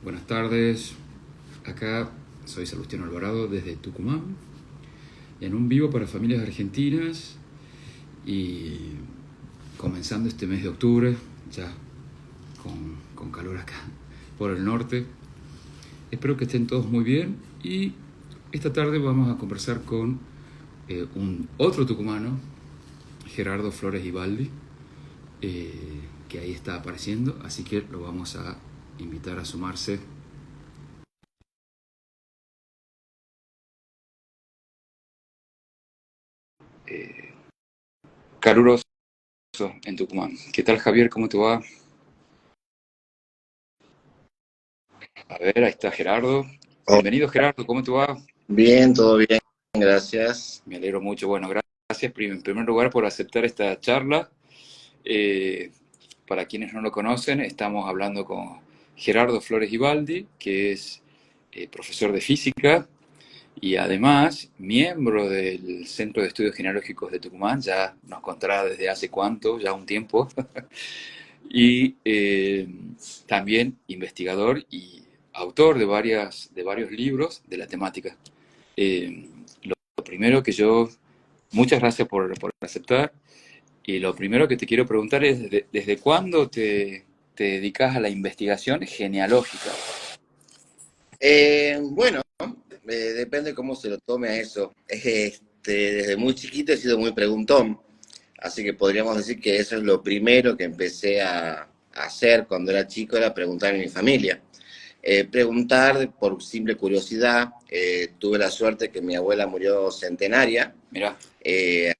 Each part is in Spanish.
Buenas tardes, acá soy Salustiano Alvarado desde Tucumán, en un vivo para familias argentinas y comenzando este mes de octubre, ya con calor acá por el norte. Espero que estén todos muy bien y esta tarde vamos a conversar con un otro tucumano, Gerardo Flores Ibaldi, que ahí está apareciendo, así que lo vamos a invitar a sumarse. Caluroso en Tucumán. ¿Qué tal, Javier? ¿Cómo te va? A ver, ahí está Gerardo. Oh, Bienvenido, Gerardo. ¿Cómo te va? bien, todo bien, gracias. Me alegro mucho. Bueno, gracias en primer lugar por aceptar esta charla. Eh, para quienes no lo conocen, estamos hablando con Gerardo Flores Ibaldi, que es profesor de física y además miembro del Centro de Estudios Genealógicos de Tucumán. Ya nos contará desde hace cuánto, ya un tiempo. Y también investigador y autor de varios libros de la temática. Eh, lo primero que muchas gracias por aceptar, y lo primero que te quiero preguntar es, ¿desde cuándo te dedicas a la investigación genealógica? Bueno, depende cómo se lo tome a eso. Desde muy chiquito he sido muy preguntón, así que podríamos decir que eso es lo primero que empecé a hacer cuando era chico, era preguntar en mi familia. Preguntar por simple curiosidad. Tuve la suerte que mi abuela murió centenaria, Mirá, eh,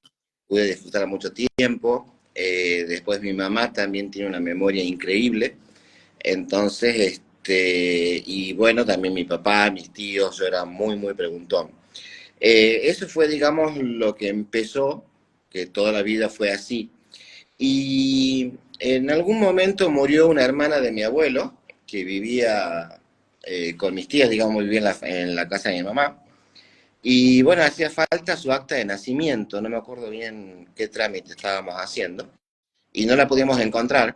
pude disfrutar mucho tiempo. Después mi mamá también tiene una memoria increíble. Entonces, y bueno, también mi papá, mis tíos, yo era muy, muy preguntón. Eso fue, digamos, lo que empezó, que toda la vida fue así. Y en algún momento murió una hermana de mi abuelo, que vivía con mis tías, digamos, vivía en la casa de mi mamá. Y bueno, hacía falta su acta de nacimiento, no me acuerdo bien qué trámite estábamos haciendo, y no la podíamos encontrar.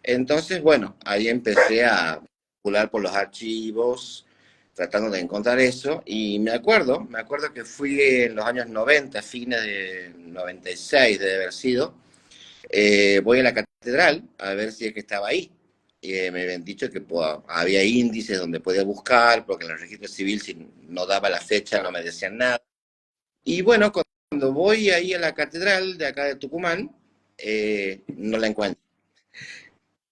Entonces, bueno, ahí empecé a circular por los archivos, tratando de encontrar eso, y me acuerdo que fui en los años 90, fines de 96 debe haber sido, voy a la catedral a ver si es que estaba ahí. Y me habían dicho que pues, había índices donde podía buscar, porque en el registro civil si no daba la fecha no me decían nada. Y bueno, cuando voy ahí a la catedral de acá de Tucumán, no la encuentro,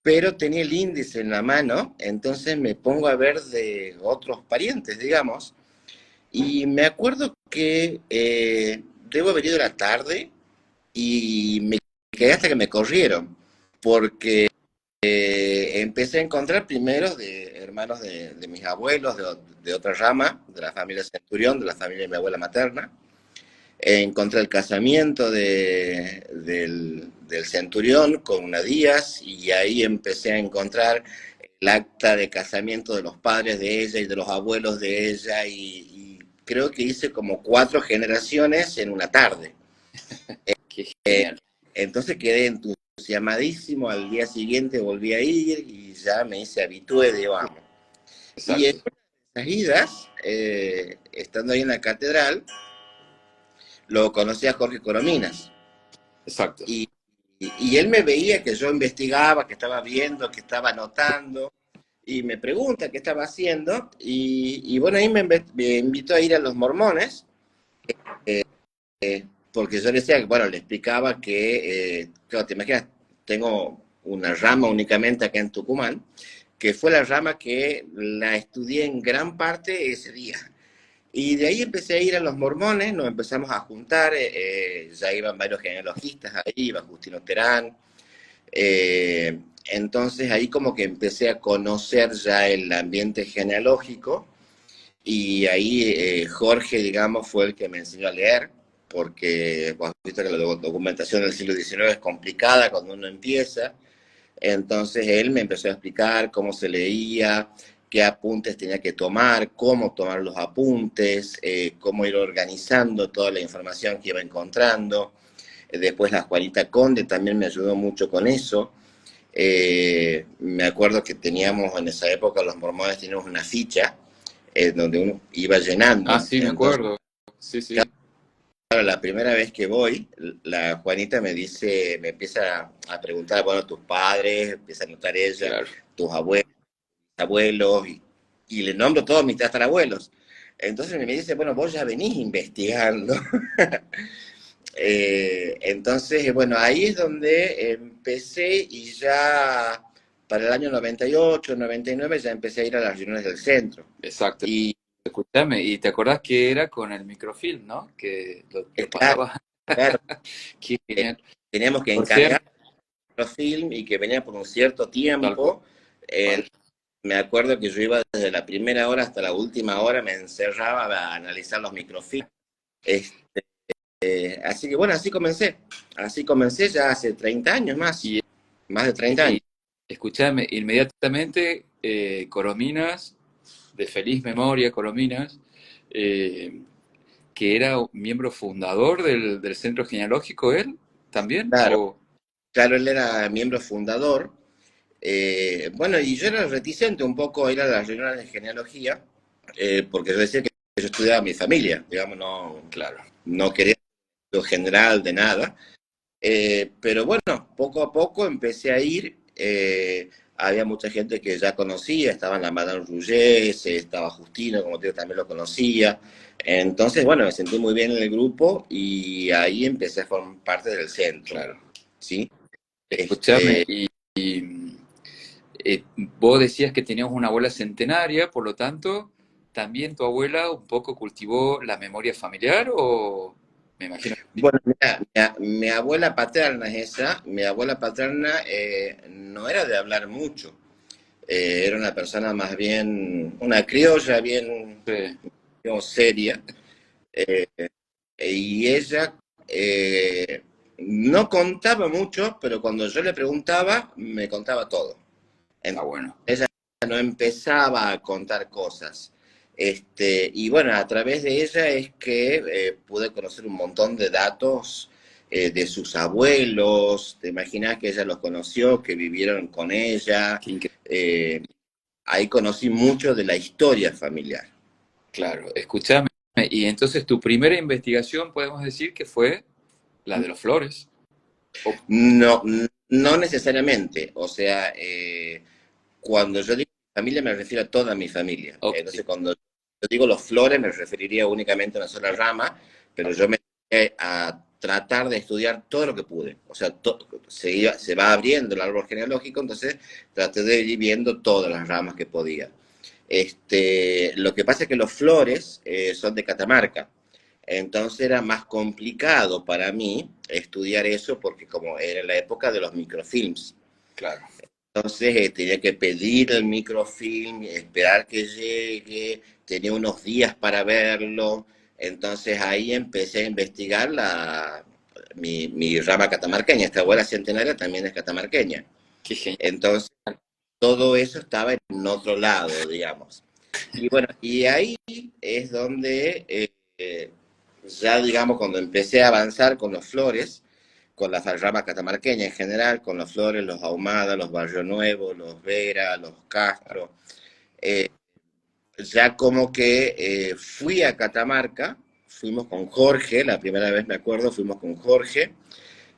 pero tenía el índice en la mano, entonces me pongo a ver de otros parientes, digamos, y me acuerdo que debo haber ido a la tarde y me quedé hasta que me corrieron, porque empecé a encontrar primero de hermanos de mis abuelos, de otra rama, de la familia Centurión, de la familia de mi abuela materna. Encontré el casamiento del Centurión con una Díaz y ahí empecé a encontrar el acta de casamiento de los padres de ella y de los abuelos de ella y creo que hice como 4 generaciones en una tarde. qué genial. Entonces quedé entusiasmadísimo, al día siguiente volví a ir y ya me hice habitué, digamos. Y en Exacto, esas idas, estando ahí en la catedral, lo conocí a Jorge Corominas. exacto. Y, y él me veía que yo investigaba, que estaba viendo, que estaba anotando, y me pregunta qué estaba haciendo, y bueno, ahí me invitó a ir a los mormones, porque yo le decía, bueno, le explicaba que, claro, te imaginas, tengo una rama únicamente acá en Tucumán, que fue la rama que la estudié en gran parte ese día. Y de ahí empecé a ir a los mormones, nos empezamos a juntar, ya iban varios genealogistas ahí, iba Justino Terán, entonces ahí como que empecé a conocer ya el ambiente genealógico y ahí Jorge, digamos, fue el que me enseñó a leer, porque vos has visto que la documentación del siglo XIX es complicada cuando uno empieza, entonces él me empezó a explicar cómo se leía, qué apuntes tenía que tomar, cómo tomar los apuntes, cómo ir organizando toda la información que iba encontrando. Después la Juanita Conde también me ayudó mucho con eso. Me acuerdo que teníamos en esa época, los mormones teníamos una ficha donde uno iba Ah, llenando. sí, me Entonces, acuerdo. Sí, sí, claro, la primera vez que voy, la Juanita me dice, me empieza a preguntar, bueno, tus padres, empieza a anotar ella, claro. tus abuelos, y le nombro todos mis tatarabuelos. Entonces me dice, bueno, vos ya venís investigando. Entonces, bueno, ahí es donde empecé y ya para el año 98, 99 ya empecé a ir a las reuniones del centro. Exacto. Y Escúchame, y te acordás que era con el microfilm, ¿no? Que lo claro, pasaba. claro, Qué eh, genial. teníamos que Por encargar cierto, los film y que venía por un cierto tal tiempo. cual. Me acuerdo que yo iba desde la primera hora hasta la última hora, me encerraba a analizar los microfilms. Así que bueno, así comencé ya hace 30 años Y, más de 30 años. y escúchame, inmediatamente Corominas, de feliz memoria, Corominas, eh, que era miembro fundador del centro genealógico, él también, Claro, o claro, él era miembro fundador. Bueno, y yo era reticente un poco a ir a las reuniones de genealogía, porque yo decía que yo estudiaba mi familia, digamos, claro, no quería lo general de nada. Pero bueno, poco a poco empecé a ir. Había mucha gente que ya conocía, estaba la Madame Rouget, estaba Justino, como te digo, también lo conocía. Entonces, bueno, me sentí muy bien en el grupo y ahí empecé a formar parte del centro, claro. ¿sí? Escúchame, Este, y, vos decías que tenías una abuela centenaria, por lo tanto, ¿también tu abuela un poco cultivó la memoria familiar o me imagino que sí? bueno, mira, mi abuela paterna es esa, mi abuela paterna no era de hablar mucho, era una persona más bien, una criolla bien, Sí, digamos, seria. Eh, y ella no contaba mucho, pero cuando yo le preguntaba, me contaba todo. está Entonces, bueno, ella no empezaba a contar cosas. Y bueno, a través de ella es que pude conocer un montón de datos de sus abuelos. Te imaginas que ella los conoció, que vivieron con ella. qué increíble. Eh, Ahí conocí mucho de la historia familiar. Claro, escúchame. Y entonces tu primera investigación podemos decir que fue la de los flores. O- No, no necesariamente. O sea, cuando yo digo familia me refiero a toda mi familia. ok, Entonces, cuando yo digo los flores me referiría únicamente a una sola rama, pero yo me dediqué a tratar de estudiar todo lo que pude. O sea, se va abriendo el árbol genealógico, entonces traté de ir viendo todas las ramas que podía. Lo que pasa es que los flores son de Catamarca. Entonces era más complicado para mí estudiar eso porque como era la época de los microfilms. claro, Entonces tenía que pedir el microfilm, esperar que llegue, tenía unos días para verlo. Entonces ahí empecé a investigar mi rama catamarqueña. Esta abuela centenaria también es catamarqueña. qué genial. Entonces todo eso estaba en otro lado, digamos. Y bueno, y ahí es donde ya, digamos, cuando empecé a avanzar con los flores, con la rama catamarqueña en general, con los flores, los Ahumada, los Barrio Nuevo, los Vera, los Castro, eh, ya como que fui a Catamarca, fuimos con Jorge, la primera vez me acuerdo, fuimos con Jorge,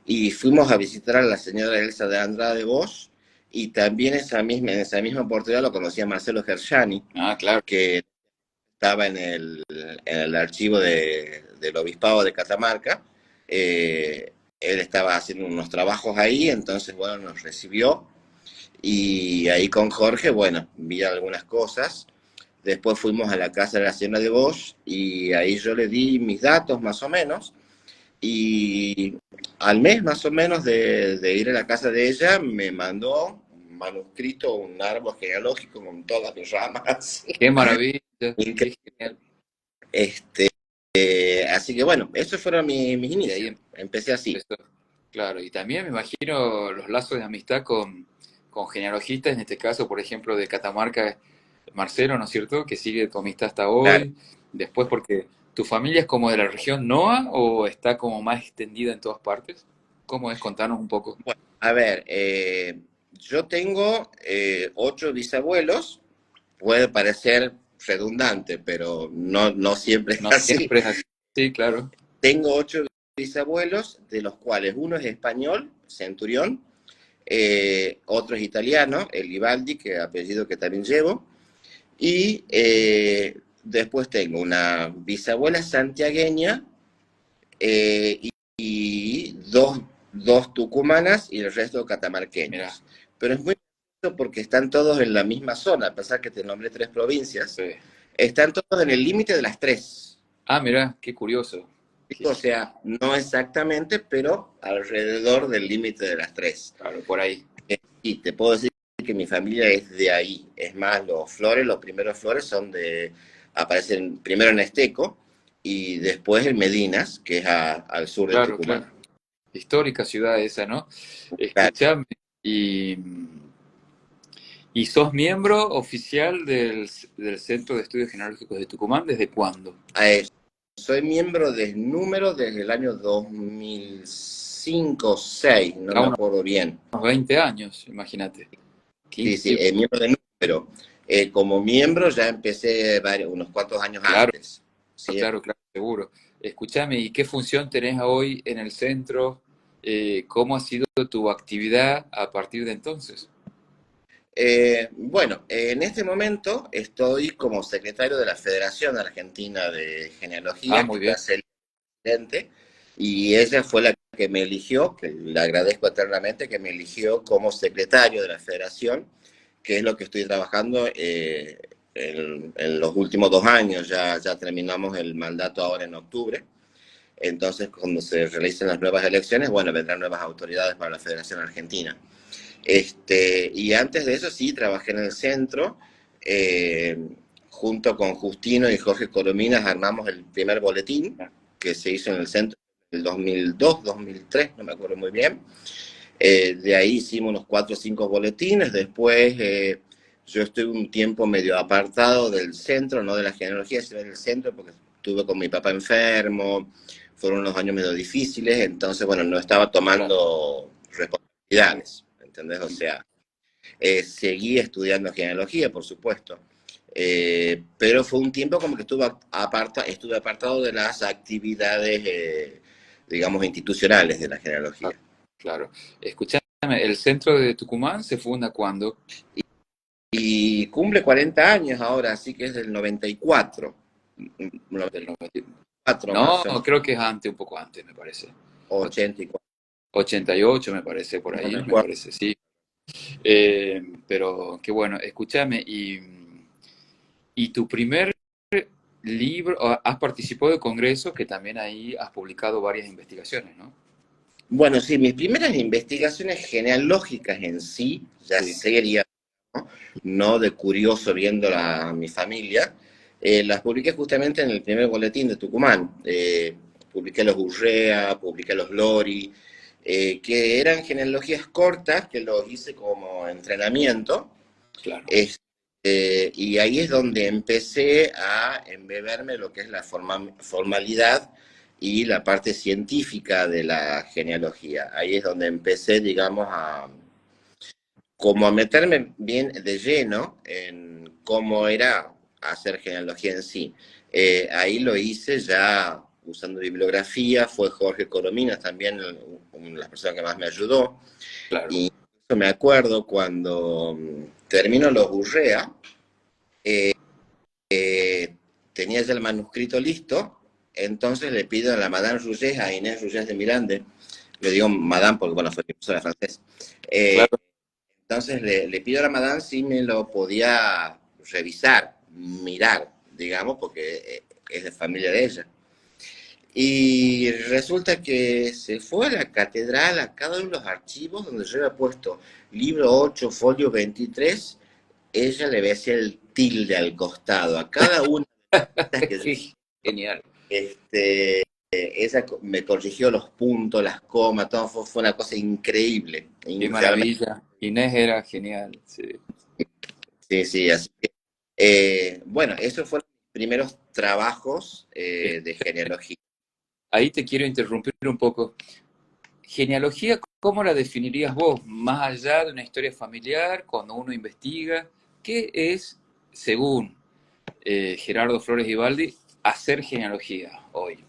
y fuimos a visitar a la señora Elsa de Andrade Bosch, y también en esa misma oportunidad lo conocí a Marcelo Gershani, Ah, claro, que estaba en el archivo del Obispado de Catamarca. Él estaba haciendo unos trabajos ahí, entonces, bueno, nos recibió. Y ahí con Jorge, bueno, vi algunas cosas. Después fuimos a la casa de la señora de Bosch y ahí yo le di mis datos más o menos. Y al mes más o menos de ir a la casa de ella, me mandó un manuscrito, un árbol genealógico con todas mis ramas. qué maravilla, qué genial. Este, Así que bueno, esos fueron mis Y ahí inicios. Empecé así. empezó. Claro, y también me imagino los lazos de amistad con genealogistas, en este caso, por ejemplo, de Catamarca, Marcelo, ¿no es cierto? Que sigue tu amistad hasta Claro. hoy. Después, porque tu familia es como de la región NOA o está como más extendida en todas partes. ¿Cómo es? Contanos un poco. Bueno, a ver, yo tengo 8 bisabuelos, puede parecer redundante, pero no siempre es No así. siempre es así. Sí, claro. Tengo 8 bisabuelos, de los cuales uno es español, Centurión, otro es italiano, el Vivaldi, que apellido que también llevo, y después tengo una bisabuela santiagueña y dos tucumanas y el resto Mira. catamarqueños. Pero es muy curioso porque están todos en la misma zona, a pesar que te nombré 3 provincias, Sí. están todos en el límite de las 3. Ah, mira, qué curioso. O sea, no exactamente, pero alrededor del límite de las 3. Claro, por ahí. Y te puedo decir que mi familia es de ahí. Es más, los primeros flores aparecen primero en Esteco y después en Medinas, que es al sur de Claro, claro. Tucumán. Histórica ciudad esa, ¿no? Claro, Escúchame, y, ¿y sos miembro oficial del Centro de Estudios Genealógicos de Tucumán desde cuándo? eh, soy miembro de número desde el año 2005 o 2006, no A me unos acuerdo bien. 20 años, imagínate. Sí, sí, Sí, miembro de número. Como miembro ya empecé unos cuantos años claro, antes. ¿Sí? claro, claro, seguro. Escúchame, ¿y qué función tenés hoy en el centro? ¿Cómo ha sido tu actividad a partir de entonces? Bueno, en este momento estoy como secretario de la Federación Argentina de Ah, Genealogía, que muy bien, está Celia presidente, y ella fue la que me eligió, que le agradezco eternamente, que me eligió como secretario de la Federación, que es lo que estoy trabajando en los últimos 2 años. Ya terminamos el mandato ahora en octubre. Entonces, cuando se realicen las nuevas elecciones, bueno, vendrán nuevas autoridades para la Federación Argentina. Y antes de eso sí, trabajé en el centro, eh, junto con Justino y Jorge Corominas armamos el primer boletín que se hizo en el centro en el 2002, 2003, no me acuerdo muy bien. De ahí hicimos unos 4 o 5 boletines, después yo estuve un tiempo medio apartado del centro, no de la genealogía, sino del centro, porque estuve con mi papá enfermo, fueron unos años medio difíciles, entonces, bueno, no estaba claro. tomando responsabilidades, ¿entendés? O sea, seguí estudiando genealogía, por supuesto, pero fue un tiempo como que estuve apartado de las actividades, digamos, institucionales de la genealogía. Claro. Escúchame, ¿el centro de Tucumán se funda cuándo? Y cumple 40 años ahora, así que es del 94, Del 90. 94 No, más o menos, creo que es antes, un poco antes, me parece. 84, 88 me parece, por no me ahí, me acuerdo. parece, sí. Pero qué bueno, escúchame, y tu primer libro, has participado de congresos que también ahí has publicado varias investigaciones, ¿no? Bueno, sí, mis primeras investigaciones genealógicas en sí, ya Sí, serias, ¿no? No de curioso viendo a mi familia, las publiqué justamente en el primer boletín de Tucumán. Publiqué los Urrea, publiqué los Lori, que eran genealogías cortas, que los hice como entrenamiento. claro, Y ahí es donde empecé a embeberme lo que es la formalidad y la parte científica de la genealogía. Ahí es donde empecé, digamos, como a meterme bien de lleno en cómo era hacer genealogía en sí. Ahí lo hice ya usando bibliografía, fue Jorge Corominas también una de las personas que más me ayudó. claro. Y me acuerdo cuando termino los Urrea, tenía ya el manuscrito listo, entonces le pido a la Madame Rouget, a Inés Rouget de Mirande, le digo Madame porque, bueno, fue profesora de francés, eh, Claro, entonces le pido a la Madame si me lo podía revisar, mirar, digamos, porque es de familia de ella. Y resulta que se fue a la catedral, a cada uno de los archivos donde yo había puesto libro 8, folio 23, ella le decía el tilde al costado. A cada una de las que yo, qué genial, ella me corrigió los puntos, las comas, todo fue una cosa increíble. qué Realmente, maravilla. Inés era genial, sí. sí, sí, así que, bueno, esos fueron mis primeros trabajos Es- de genealogía. Ahí te quiero interrumpir un poco. Genealogía ¿cómo la definirías vos, más allá de una historia familiar, cuando uno investiga? ¿Qué es, según Gerardo Flores Ibaldi, hacer genealogía hoy?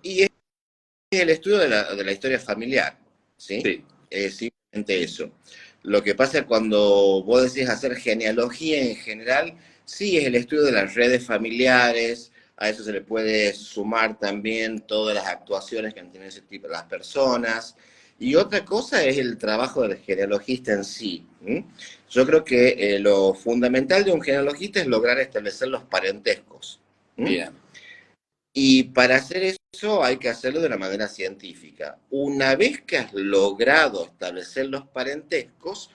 Y es el estudio de la historia familiar, ¿sí? Sí, Es simplemente eso. Lo que pasa es cuando vos decís hacer genealogía en general, sí es el estudio de las redes familiares, a eso se le puede sumar también todas las actuaciones que han tenido ese tipo de las personas. Y otra cosa es el trabajo del genealogista en sí. ¿M? Yo creo que lo fundamental de un genealogista es lograr establecer los parentescos. ¿M? bien, Y para hacer eso hay que hacerlo de una manera científica. Una vez que has logrado establecer los parentescos,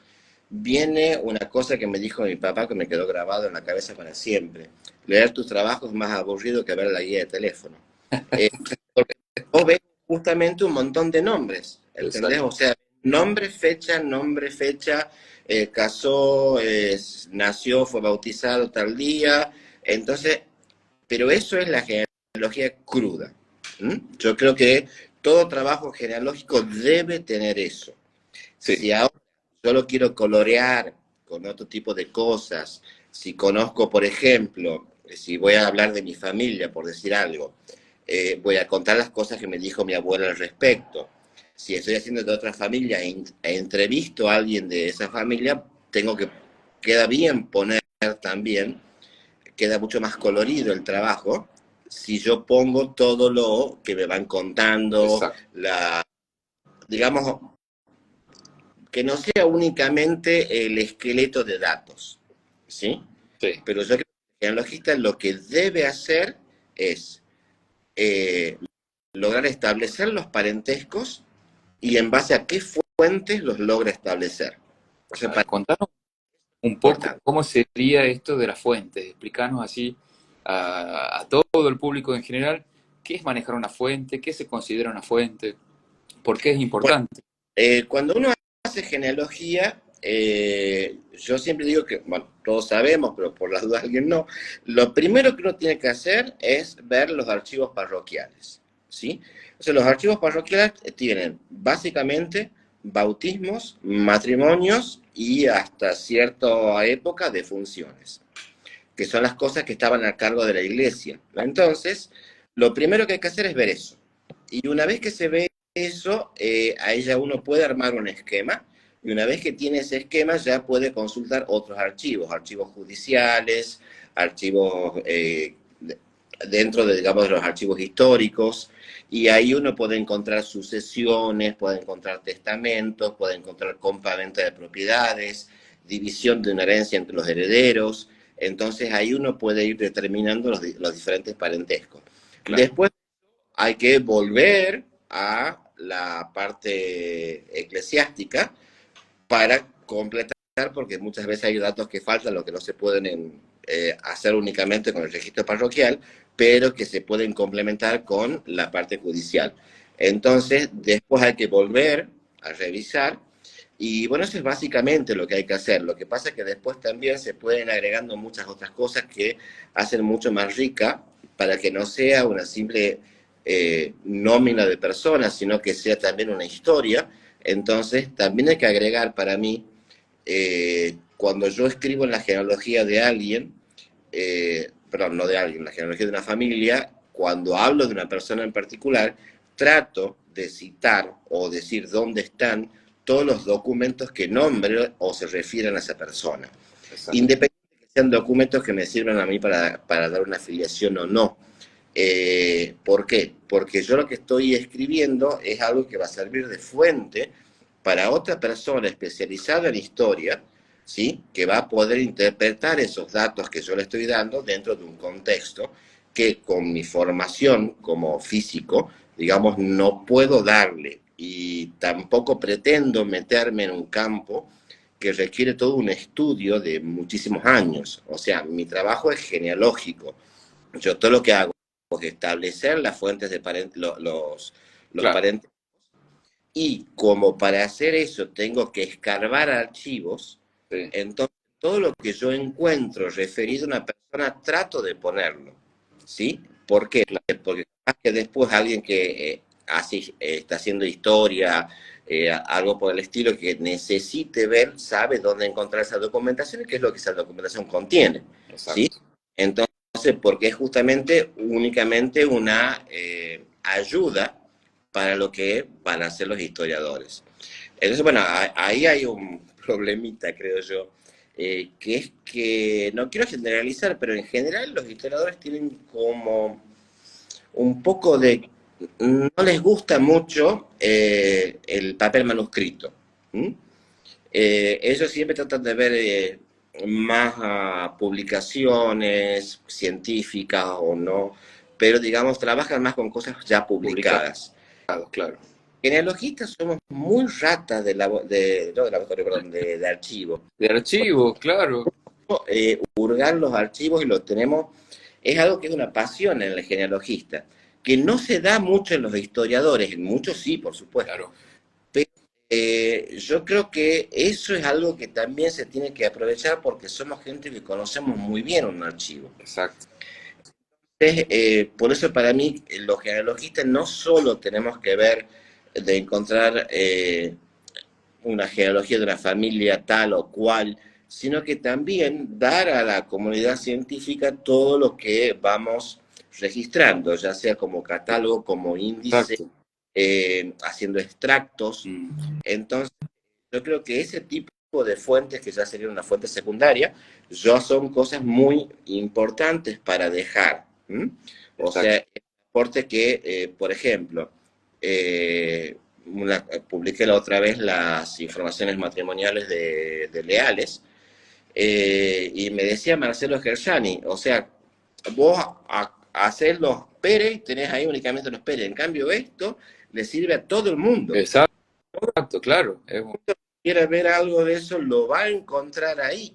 viene una cosa que me dijo mi papá que me quedó grabado en la cabeza para siempre. Leer tus trabajos es más aburrido que ver la guía de teléfono. Eh, Porque vos ves justamente un montón de nombres, ¿entendés? exacto. O sea, nombre, fecha, casó, nació, fue bautizado tal día. Entonces, pero eso es la genealogía cruda. ¿Mm? Yo creo que todo trabajo genealógico debe tener eso. Sí, Si ahora yo lo quiero colorear con otro tipo de cosas, si conozco, por ejemplo, si voy a hablar de mi familia, por decir algo, voy a contar las cosas que me dijo mi abuela al respecto. Si estoy haciendo de otra familia e entrevisto a alguien de esa familia, tengo que, queda bien poner también, queda mucho más colorido el trabajo si yo pongo todo lo que me van contando, exacto. digamos, que no sea únicamente el esqueleto de datos, ¿sí? Sí. Pero yo creo que el genealogista lo que debe hacer es eh, lograr establecer los parentescos y en base a qué fuentes los logra establecer. O sea, Claro. para Contanos un poco importante. cómo sería esto de las fuentes. Explicarnos así a todo el público en general qué es manejar una fuente, qué se considera una fuente, por qué es Bueno, importante. cuando uno hace genealogía, yo siempre digo que, bueno, todos sabemos, pero por las dudas alguien no, lo primero que uno tiene que hacer es ver los archivos parroquiales, ¿sí? O sea, los archivos parroquiales tienen básicamente bautismos, matrimonios y hasta cierta época defunciones, que son las cosas que estaban a cargo de la iglesia. Entonces, lo primero que hay que hacer es ver eso. Y una vez que se ve eso, ahí ya uno puede armar un esquema, y una vez que tiene ese esquema ya puede consultar otros archivos, archivos judiciales, archivos dentro de, digamos, de los archivos históricos, y ahí uno puede encontrar sucesiones, puede encontrar testamentos, puede encontrar compraventa de propiedades, división de una herencia entre los herederos. Entonces ahí uno puede ir determinando los diferentes parentescos. Claro, Después hay que volver a la parte eclesiástica para completar, porque muchas veces hay datos que faltan, lo que no se pueden hacer únicamente con el registro parroquial, pero que se pueden complementar con la parte judicial. Entonces, después hay que volver a revisar y bueno, eso es básicamente lo que hay que hacer. Lo que pasa es que después también se pueden agregando muchas otras cosas que hacen mucho más rica para que no sea una simple nómina de personas, sino que sea también una historia. Entonces, también hay que agregar para mí, cuando yo escribo en la genealogía de alguien, perdón, no de alguien, la genealogía de una familia, cuando hablo de una persona en particular, trato de citar o decir dónde están todos los documentos que nombren o se refieren a esa persona. exacto. Independientemente de que sean documentos que me sirvan a mí para dar una afiliación o no. ¿Por qué? Porque yo lo que estoy escribiendo es algo que va a servir de fuente para otra persona especializada en historia, ¿sí? Que va a poder interpretar esos datos que yo le estoy dando dentro de un contexto que con mi formación como físico, digamos, no puedo darle y tampoco pretendo meterme en un campo que requiere todo un estudio de muchísimos años. O sea, mi trabajo es genealógico. Yo todo lo que hago es establecer las fuentes de los Claro, parentes y como para hacer eso tengo que escarbar archivos, sí, entonces todo lo que yo encuentro referido a una persona trato de ponerlo, ¿sí? ¿Por qué? claro, Porque capaz que después alguien que está haciendo historia algo por el estilo, que necesite ver, sabe dónde encontrar esa documentación y qué es lo que esa documentación contiene, ¿sí? Exacto. Entonces, porque es justamente únicamente una ayuda para lo que van a hacer los historiadores. Entonces, bueno, ahí hay un problemita, creo yo, que es que, no quiero generalizar, pero en general los historiadores tienen como un poco de, no les gusta mucho el papel manuscrito. ¿Mm? Ellos siempre tratan de ver más publicaciones científicas o no, pero digamos, trabajan más con cosas ya Publicados, publicadas. claro. Genealogistas somos muy ratas no de laboratorio, perdón, de archivo. De archivos, claro. Hurgar los archivos y los tenemos, es algo que es una pasión en el genealogista, que no se da mucho en los historiadores, en muchos sí, por supuesto, Claro, pero yo creo que eso es algo que también se tiene que aprovechar porque somos gente que conocemos muy bien un archivo. exacto. Entonces, por eso para mí los genealogistas no solo tenemos que ver de encontrar una genealogía de una familia tal o cual, sino que también dar a la comunidad científica todo lo que vamos registrando, ya sea como catálogo, como índice, Exacto. haciendo extractos. Mm, Entonces, yo creo que ese tipo de fuentes, que ya sería una fuente secundaria, ya son cosas muy importantes para dejar. ¿Mm? O sea, exacto. el aporte que, por ejemplo, publiqué la otra vez las informaciones matrimoniales de Leales, y me decía Marcelo Gershani, o sea, vos hacés los Pérez, tenés ahí únicamente los Pérez, en cambio esto le sirve a todo el mundo. Exacto, claro. Quiera ver algo de eso, lo va a encontrar ahí.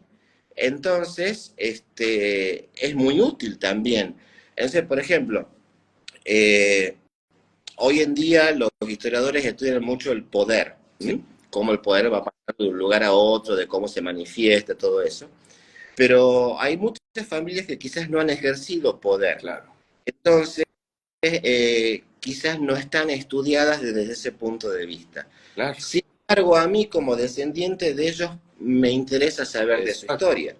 Entonces, es muy útil también. Entonces, por ejemplo, hoy en día los historiadores estudian mucho el poder, Sí, ¿sí? Cómo el poder va pasando de un lugar a otro, de cómo se manifiesta, todo eso. Pero hay muchas familias que quizás no han ejercido poder. claro, Entonces, quizás no están estudiadas desde ese punto de vista. claro. Sin embargo, a mí como descendiente de ellos me interesa saber de su Exacto. historia.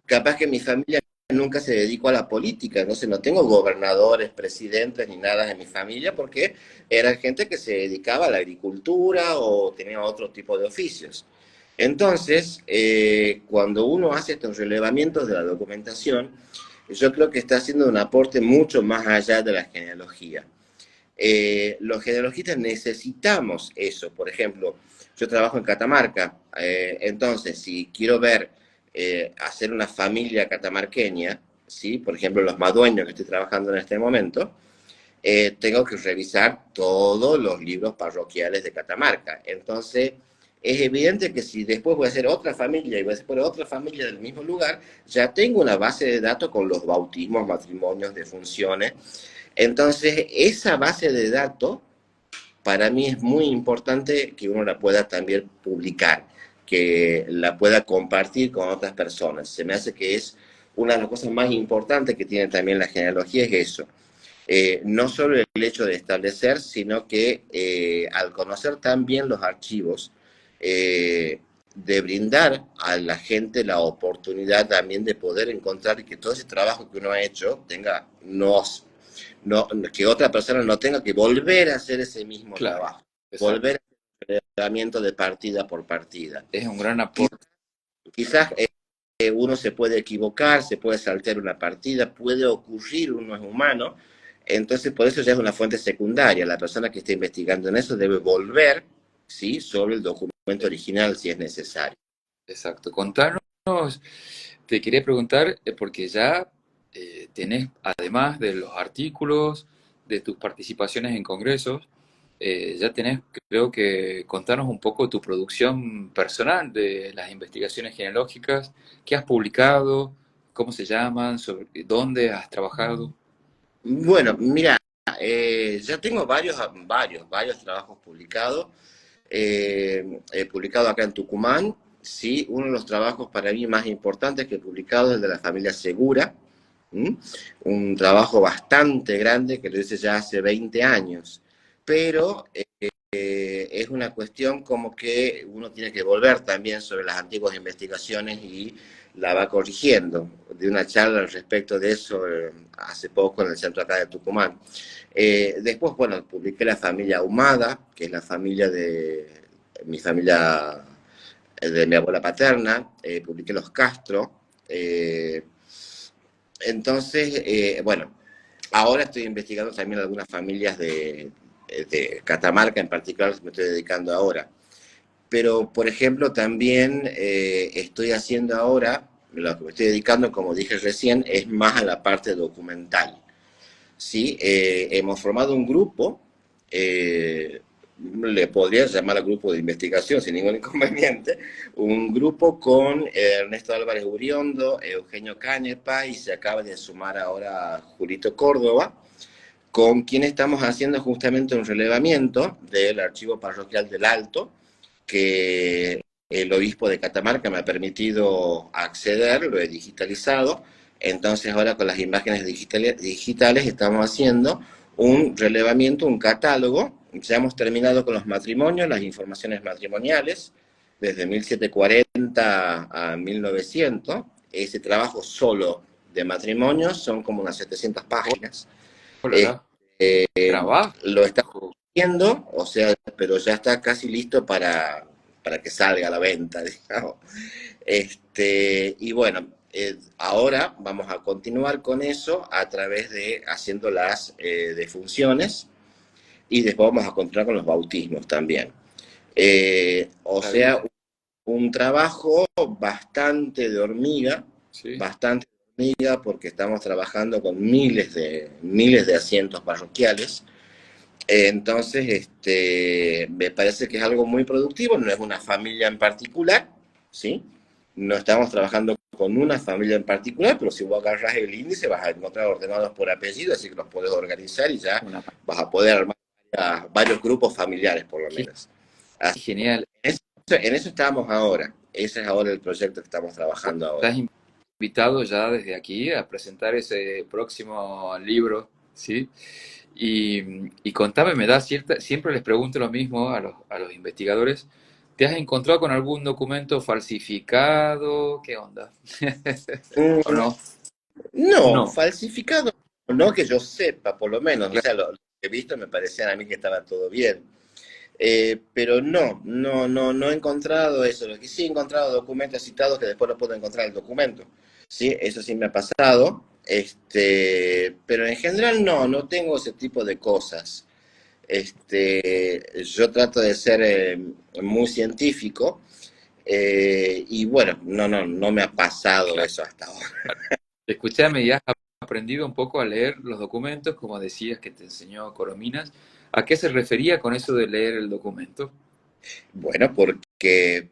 Capaz que mi familia nunca se dedicó a la política, entonces no tengo gobernadores, presidentes ni nada en mi familia porque era gente que se dedicaba a la agricultura o tenía otro tipo de oficios. Entonces, cuando uno hace estos relevamientos de la documentación, yo creo que está haciendo un aporte mucho más allá de la genealogía. Los genealogistas necesitamos eso. Por ejemplo, yo trabajo en Catamarca, entonces si quiero ver, hacer una familia catamarqueña, ¿sí? Por ejemplo, los madueños que estoy trabajando en este momento, tengo que revisar todos los libros parroquiales de Catamarca. Entonces, es evidente que si después voy a hacer otra familia y voy a hacer otra familia del mismo lugar, ya tengo una base de datos con los bautismos, matrimonios, defunciones. Entonces, esa base de datos, para mí es muy importante que uno la pueda también publicar, que la pueda compartir con otras personas. Se me hace que es una de las cosas más importantes que tiene también la genealogía, es eso. No solo el hecho de establecer, sino que al conocer también los archivos, de brindar a la gente la oportunidad también de poder encontrar y que todo ese trabajo que uno ha hecho tenga, no, que otra persona no tenga que volver a hacer ese mismo Claro, trabajo, exacto. volver a hacer el tratamiento de partida por partida. Es un gran aporte. Quizás uno se puede equivocar, se puede saltar una partida, puede ocurrir, uno es humano, entonces por eso ya es una fuente secundaria. La persona que esté investigando en eso debe volver, ¿sí?, sobre el documento original si es necesario. Exacto. Contanos, te quería preguntar, porque ya tenés, además de los artículos, de tus participaciones en congresos, ya tenés, creo que, contarnos un poco tu producción personal de las investigaciones genealógicas, qué has publicado, cómo se llaman, sobre dónde has trabajado. Bueno, mira, ya tengo varios trabajos publicados. He publicado acá en Tucumán, sí, uno de los trabajos para mí más importantes que he publicado es el de la familia Segura, ¿m? Un trabajo bastante grande que lo hice ya hace 20 años, pero es una cuestión como que uno tiene que volver también sobre las antiguas investigaciones y la va corrigiendo. De una charla al respecto de eso hace poco en el centro acá de Tucumán. Después, bueno, publiqué La familia Ahumada, que es la familia de mi familia, de mi abuela paterna, publiqué Los Castro. Entonces, bueno, ahora estoy investigando también algunas familias de Catamarca en particular, me estoy dedicando ahora. Pero, por ejemplo, también estoy haciendo ahora, lo que me estoy dedicando, como dije recién, es más a la parte documental. ¿Sí? Hemos formado un grupo, le podría llamar al grupo de investigación sin ningún inconveniente, un grupo con Ernesto Álvarez Uriondo, Eugenio Cañepa y se acaba de sumar ahora Julito Córdoba, con quien estamos haciendo justamente un relevamiento del archivo parroquial del Alto, que el obispo de Catamarca me ha permitido acceder, lo he digitalizado, entonces ahora con las imágenes digitales estamos haciendo un relevamiento, un catálogo, ya hemos terminado con los matrimonios, las informaciones matrimoniales, desde 1740 a 1900, ese trabajo solo de matrimonios son como unas 700 páginas. Hola, Lo estamos trabajo. haciendo, o sea, pero ya está casi listo para que salga a la venta, digamos. Y bueno, ahora vamos a continuar con eso a través de haciendo las defunciones y después vamos a continuar con los bautismos también. O Está bien, sea, un trabajo bastante de hormiga, sí. bastante de hormiga porque estamos trabajando con miles de asientos parroquiales. Entonces, me parece que es algo muy productivo, no es una familia en particular, ¿sí? No estamos trabajando con una familia en particular, pero si vos agarras el índice vas a encontrar ordenados por apellido, así que los puedes organizar y ya Una, vas a poder armar varios grupos familiares, por lo qué menos. Así genial. que en eso estamos ahora. Ese es ahora el proyecto que estamos trabajando ahora. Estás invitado ya desde aquí a presentar ese próximo libro, ¿sí? Y contame, me da cierta, siempre les pregunto lo mismo a los investigadores. ¿Te has encontrado con algún documento falsificado? ¿Qué onda? ¿O Mm, no? no, No, falsificado, no que yo sepa, por lo menos. O claro, sea, lo que he visto me parecían a mí que estaba todo bien. Pero no he encontrado eso. Lo que sí he encontrado documentos citados que después no puedo encontrar el documento. Sí, eso sí me ha pasado. Pero en general no tengo ese tipo de cosas. Yo trato de ser muy científico y bueno, no me ha pasado claro. eso hasta ahora. Escúchame, ¿ya has aprendido un poco a leer los documentos, como decías que te enseñó Corominas? ¿A qué se refería con eso de leer el documento? Bueno, porque,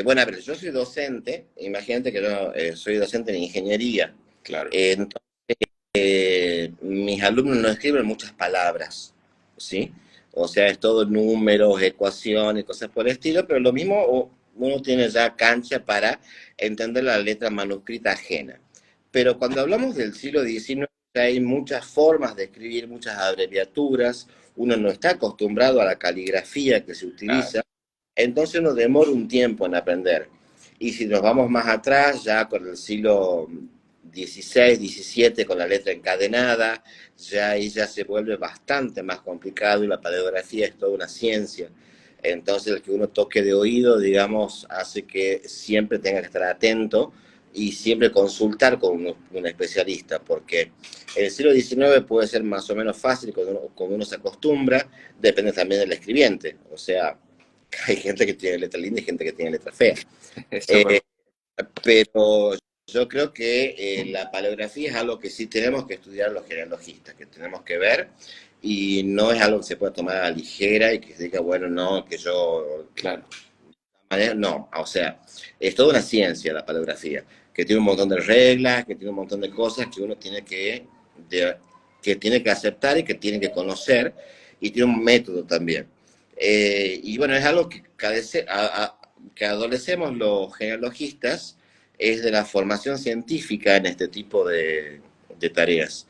bueno, a ver, yo soy docente, imagínate que yo soy docente en ingeniería. Claro. Entonces, mis alumnos no escriben muchas palabras, ¿sí? O sea, es todo números, ecuaciones, cosas por el estilo, pero lo mismo uno tiene ya cancha para entender la letra manuscrita ajena. Pero cuando hablamos del siglo XIX, hay muchas formas de escribir, muchas abreviaturas, uno no está acostumbrado a la caligrafía que se Claro. utiliza, entonces uno demora un tiempo en aprender. Y si nos vamos más atrás, ya con el siglo XVI, XVII, con la letra encadenada, ya ahí ya se vuelve bastante más complicado y la paleografía es toda una ciencia. Entonces el que uno toque de oído, digamos, hace que siempre tenga que estar atento y siempre consultar con un especialista, porque el siglo XIX puede ser más o menos fácil cuando uno se acostumbra, depende también del escribiente, o sea, hay gente que tiene letra linda y gente que tiene letra fea. Eso es Eh, verdad. pero yo creo que la paleografía es algo que sí tenemos que estudiar los genealogistas, que tenemos que ver, y no es algo que se pueda tomar a la ligera y que se diga, bueno, no, que yo... Claro. No, o sea, es toda una ciencia la paleografía, que tiene un montón de reglas, que tiene un montón de cosas que uno tiene que tiene que aceptar y que tiene que conocer, y tiene un método también. Y bueno, es algo que adolecemos los genealogistas, es de la formación científica en este tipo de tareas.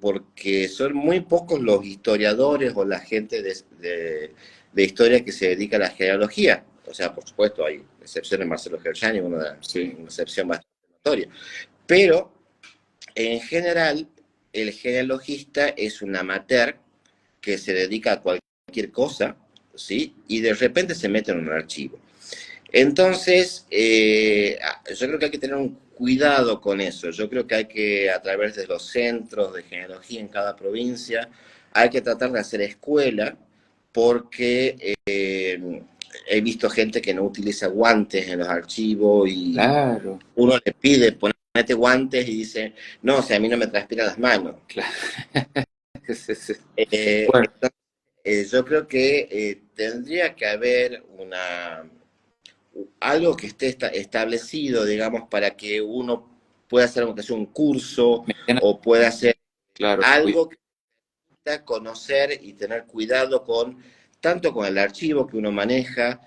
porque son muy pocos los historiadores o la gente de historia que se dedica a la genealogía. O sea, por supuesto, hay excepciones, Marcelo Gershani, una Sí, excepción bastante notoria. Pero, en general, el genealogista es un amateur que se dedica a cualquier cosa, ¿sí? Y de repente se mete en un archivo. Entonces, yo creo que hay que tener un cuidado con eso. Yo creo que hay que, a través de los centros de genealogía en cada provincia, hay que tratar de hacer escuela, porque he visto gente que no utiliza guantes en los archivos y claro, uno le pide ponerte guantes y dice, no, o sea, a mí no me transpiran las manos. claro. Sí, sí. Bueno, Entonces, yo creo que tendría que haber algo que esté establecido, digamos, para que uno pueda hacer aunque sea un curso mediana, o pueda hacer claro, algo que pueda conocer y tener cuidado con, tanto con el archivo que uno maneja,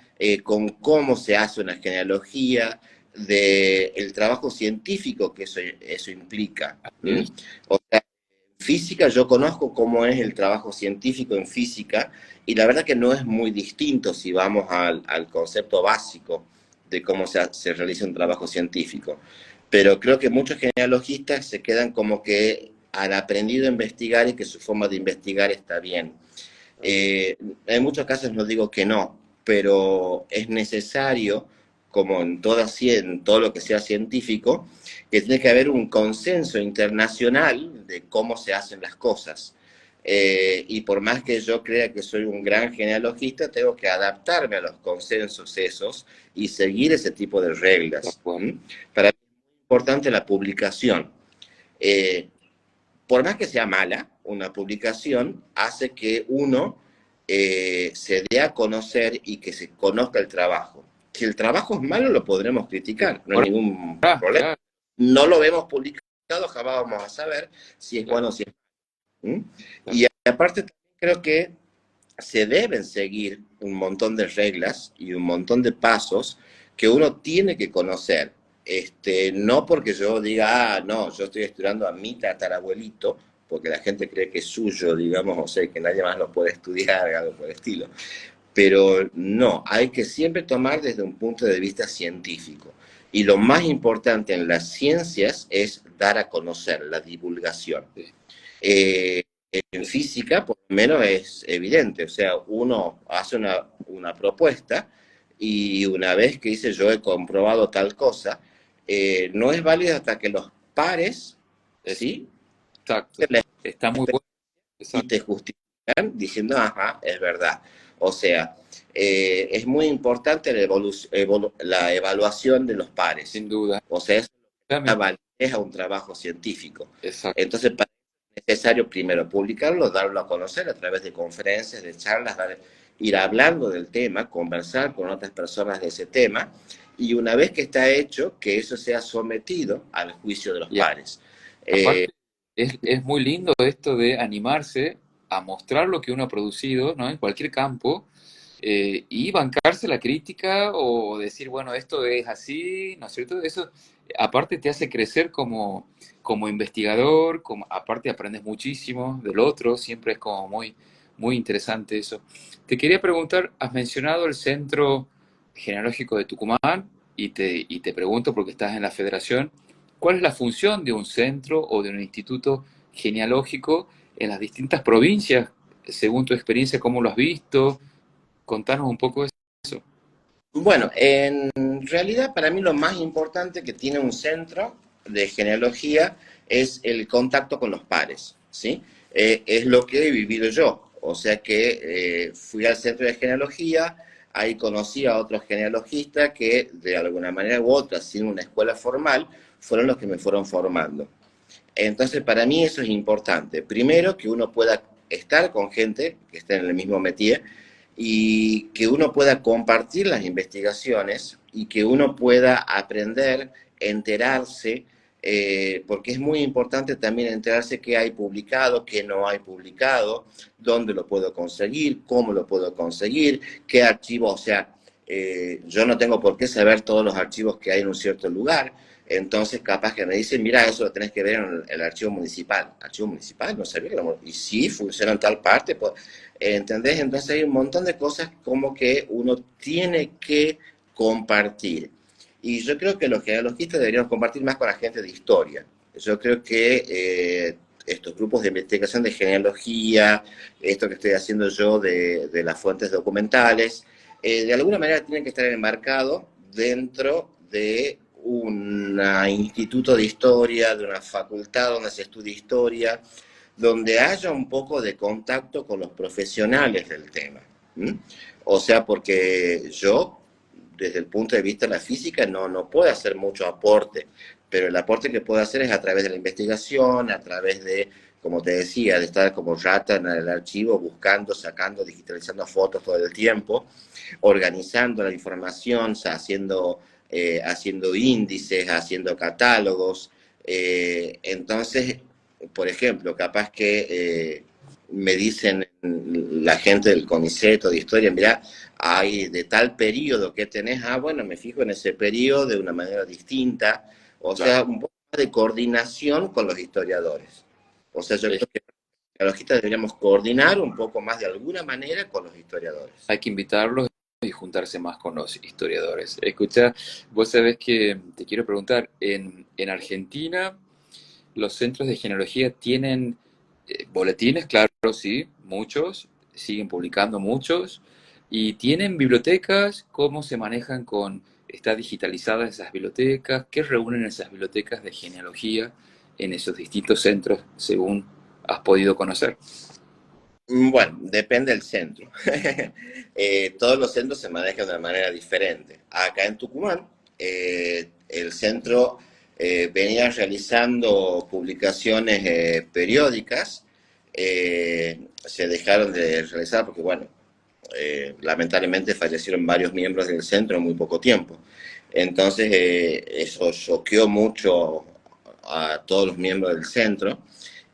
con cómo se hace una genealogía, del trabajo científico que eso implica. ¿Mm? es, O sea, física, yo conozco cómo es el trabajo científico en física y la verdad que no es muy distinto si vamos al concepto básico de cómo se realiza un trabajo científico. Pero creo que muchos genealogistas se quedan como que han aprendido a investigar y que su forma de investigar está bien. Eh, en muchos casos no digo que no, pero es necesario, como en todo lo que sea científico, que tiene que haber un consenso internacional de cómo se hacen las cosas. Y por más que yo crea que soy un gran genealogista, tengo que adaptarme a los consensos esos y seguir ese tipo de reglas. ¿Mm? Para mí es muy importante la publicación. Eh, por más que sea mala, una publicación hace que uno se dé a conocer y que se conozca el trabajo. Si el trabajo es malo, lo podremos criticar, no hay por ningún acá, problema. claro, No lo vemos publicado, jamás vamos a saber si es claro, bueno o si es malo. ¿Mm? claro. Y aparte, creo que se deben seguir un montón de reglas y un montón de pasos que uno tiene que conocer. No porque yo diga, no, yo estoy estudiando a mi tatarabuelito, porque la gente cree que es suyo, digamos, o sea, que nadie más lo puede estudiar, algo por el estilo. Pero no, hay que siempre tomar desde un punto de vista científico. Y lo más importante en las ciencias es dar a conocer la divulgación. Sí. Eh, en física, por lo menos es evidente, o sea, uno hace una propuesta y una vez que dice yo he comprobado tal cosa, no es válido hasta que los pares, ¿sí? Exacto. Está muy bueno. Y Exacto. te justifican diciendo, ajá, es verdad. O sea, es muy importante la evaluación de los pares. Sin duda. O sea, eso da Realmente, validez a un trabajo científico. exacto. Entonces, para eso es necesario primero publicarlo, darlo a conocer a través de conferencias, de charlas, ir hablando del tema, conversar con otras personas de ese tema, y una vez que está hecho, que eso sea sometido al juicio de los Y pares. aparte, es muy lindo esto de animarse a mostrar lo que uno ha producido, ¿no? En cualquier campo, y bancarse la crítica o decir, bueno, esto es así, ¿no es cierto? Eso, aparte, te hace crecer como investigador, aparte aprendes muchísimo del otro, siempre es como muy interesante eso. Te quería preguntar, has mencionado el Centro Genealógico de Tucumán y te pregunto porque estás en la federación. ¿Cuál es la función de un centro o de un instituto genealógico en las distintas provincias? Según tu experiencia, ¿cómo lo has visto? Contanos un poco de eso. Bueno, en realidad para mí lo más importante que tiene un centro de genealogía es el contacto con los pares, ¿sí? Es lo que he vivido yo, o sea que fui al centro de genealogía, ahí conocí a otros genealogistas que de alguna manera u otra, sin una escuela formal, fueron los que me fueron formando. Entonces, para mí eso es importante. Primero, que uno pueda estar con gente que esté en el mismo métier y que uno pueda compartir las investigaciones y que uno pueda aprender, enterarse, porque es muy importante también enterarse qué hay publicado, qué no hay publicado, dónde lo puedo conseguir, cómo lo puedo conseguir, qué archivo, o sea, yo no tengo por qué saber todos los archivos que hay en un cierto lugar, Entonces, capaz que me dicen, mira, eso lo tenés que ver en el archivo municipal. ¿Archivo municipal? No sabía que y sí, funciona en tal parte. Pues, ¿entendés? Entonces hay un montón de cosas como que uno tiene que compartir. Y yo creo que los genealogistas deberíamos compartir más con la gente de historia. Yo creo que estos grupos de investigación de genealogía, esto que estoy haciendo yo de las fuentes documentales, de alguna manera tienen que estar enmarcados dentro de un instituto de historia, de una facultad donde se estudia historia, donde haya un poco de contacto con los profesionales del tema. ¿Mm? O sea, porque yo, desde el punto de vista de la física, no puedo hacer mucho aporte, pero el aporte que puedo hacer es a través de la investigación, a través de, como te decía, de estar como rata en el archivo, buscando, sacando, digitalizando fotos todo el tiempo, organizando la información, o sea, haciendo índices, haciendo catálogos. Entonces, por ejemplo, capaz que me dicen la gente del CONICET o de historia, mira, hay de tal periodo que tenés, bueno, me fijo en ese periodo de una manera distinta, o Claro. sea, un poco de coordinación con los historiadores. O sea, yo creo que los genealogistas deberíamos coordinar un poco más de alguna manera con los historiadores. Hay que invitarlos y juntarse más con los historiadores. Escucha, vos sabés que te quiero preguntar, en Argentina los centros de genealogía tienen boletines, claro, sí, muchos, siguen publicando muchos, y tienen bibliotecas, ¿cómo se manejan con, está digitalizadas esas bibliotecas? ¿Qué reúnen esas bibliotecas de genealogía en esos distintos centros, según has podido conocer? Bueno, depende del centro. Todos los centros se manejan de una manera diferente. Acá en Tucumán, el centro venía realizando publicaciones periódicas. Se dejaron de realizar porque, bueno, lamentablemente fallecieron varios miembros del centro en muy poco tiempo. Entonces, eso choqueó mucho a todos los miembros del centro.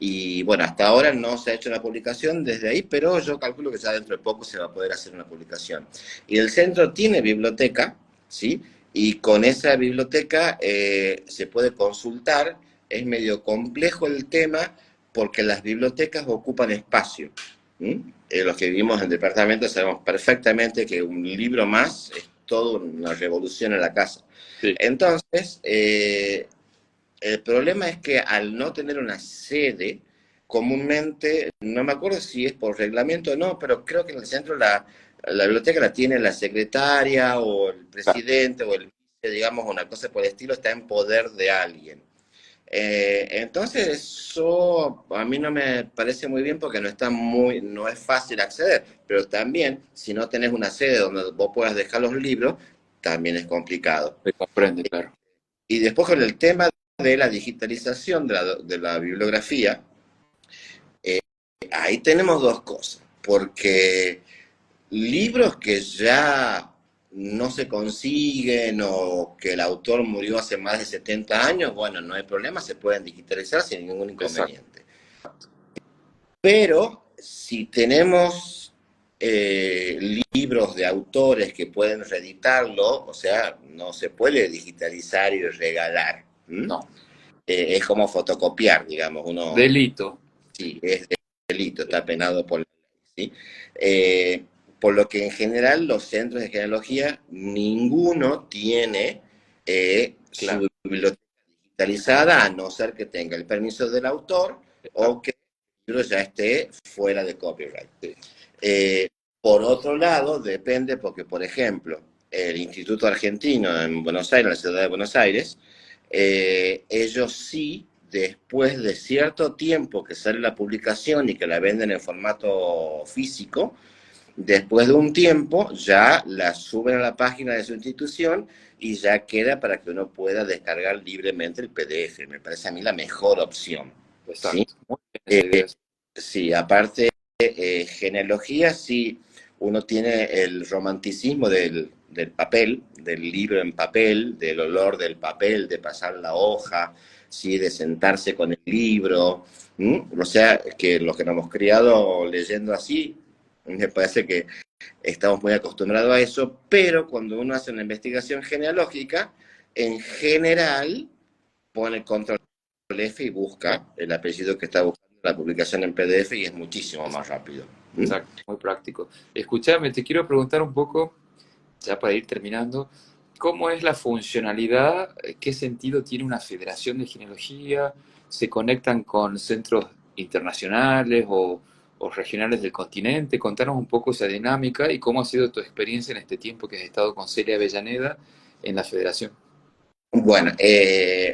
Y bueno, hasta ahora no se ha hecho una publicación desde ahí, pero yo calculo que ya dentro de poco se va a poder hacer una publicación. Y el centro tiene biblioteca, ¿sí? Y con esa biblioteca se puede consultar. Es medio complejo el tema porque las bibliotecas ocupan espacio. Los que vivimos en departamento sabemos perfectamente que un libro más es toda una revolución en la casa. Sí, Entonces, el problema es que al no tener una sede, comúnmente, no me acuerdo si es por reglamento o no, pero creo que en el centro la biblioteca la tiene la secretaria o el claro, presidente o el vice, digamos, una cosa por el estilo, está en poder de alguien. Entonces eso a mí no me parece muy bien porque no es fácil acceder, pero también si no tenés una sede donde vos puedas dejar los libros, también es complicado. se comprende, claro. Y después con el tema de la digitalización de la bibliografía, ahí tenemos dos cosas, porque libros que ya no se consiguen o que el autor murió hace más de 70 años, bueno, no hay problema, se pueden digitalizar sin ningún Exacto. inconveniente. Pero si tenemos libros de autores que pueden reeditarlo, o sea, no se puede digitalizar y regalar. ¿Mm? No. Es como fotocopiar, digamos, uno, Delito. sí, es delito, está penado por la ley, ¿sí? Por lo que en general los centros de genealogía, ninguno tiene Claro. su biblioteca digitalizada, a no ser que tenga el permiso del autor o que el libro ya esté fuera de copyright. Sí. Eh, por otro lado, depende porque, por ejemplo, el Instituto Argentino en Buenos Aires, en la ciudad de Buenos Aires, ellos sí, después de cierto tiempo que sale la publicación y que la venden en formato físico, después de un tiempo ya la suben a la página de su institución y ya queda para que uno pueda descargar libremente el PDF. Me parece a mí la mejor opción. ¿Sí? Exacto. Muy bien esa idea. Sí, aparte, genealogía, sí, uno tiene el romanticismo del papel, del libro en papel, del olor del papel, de pasar la hoja, sí, de sentarse con el libro. O sea, que los que nos hemos criado leyendo así, me parece que estamos muy acostumbrados a eso, pero cuando uno hace una investigación genealógica, en general pone control F y busca el apellido que está buscando la publicación en PDF y es muchísimo más rápido. ¿Mm? Exacto, muy práctico. Escúchame, te quiero preguntar un poco, ya para ir terminando, ¿cómo es la funcionalidad? ¿Qué sentido tiene una federación de genealogía? ¿Se conectan con centros internacionales o regionales del continente? Contanos un poco esa dinámica y cómo ha sido tu experiencia en este tiempo que has estado con Celia Avellaneda en la federación. Bueno,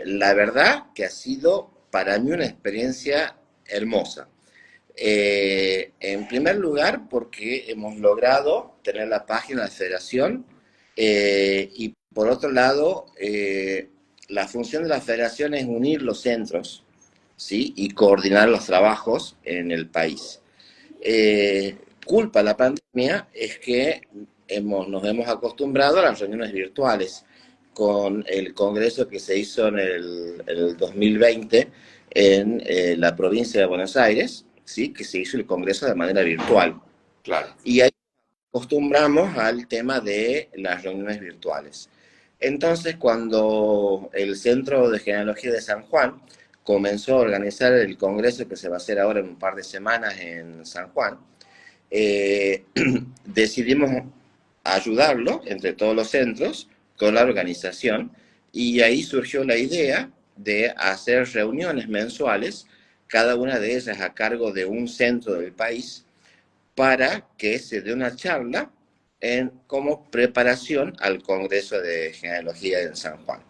la verdad que ha sido para mí una experiencia hermosa. En primer lugar, porque hemos logrado tener la página de la federación y por otro lado, la función de la federación es unir los centros, ¿sí? Y coordinar los trabajos en el país. Culpa de la pandemia es que nos hemos acostumbrado a las reuniones virtuales con el congreso que se hizo en el 2020 en la provincia de Buenos Aires, ¿sí? Que se hizo el congreso de manera virtual. Claro, Y ahí acostumbramos al tema de las reuniones virtuales. Entonces, cuando el Centro de Genealogía de San Juan comenzó a organizar el congreso que se va a hacer ahora en un par de semanas en San Juan, eh, decidimos ayudarlo entre todos los centros con la organización y ahí surgió la idea de hacer reuniones mensuales, cada una de ellas a cargo de un centro del país, para que se dé una charla como preparación al Congreso de Genealogía en San Juan.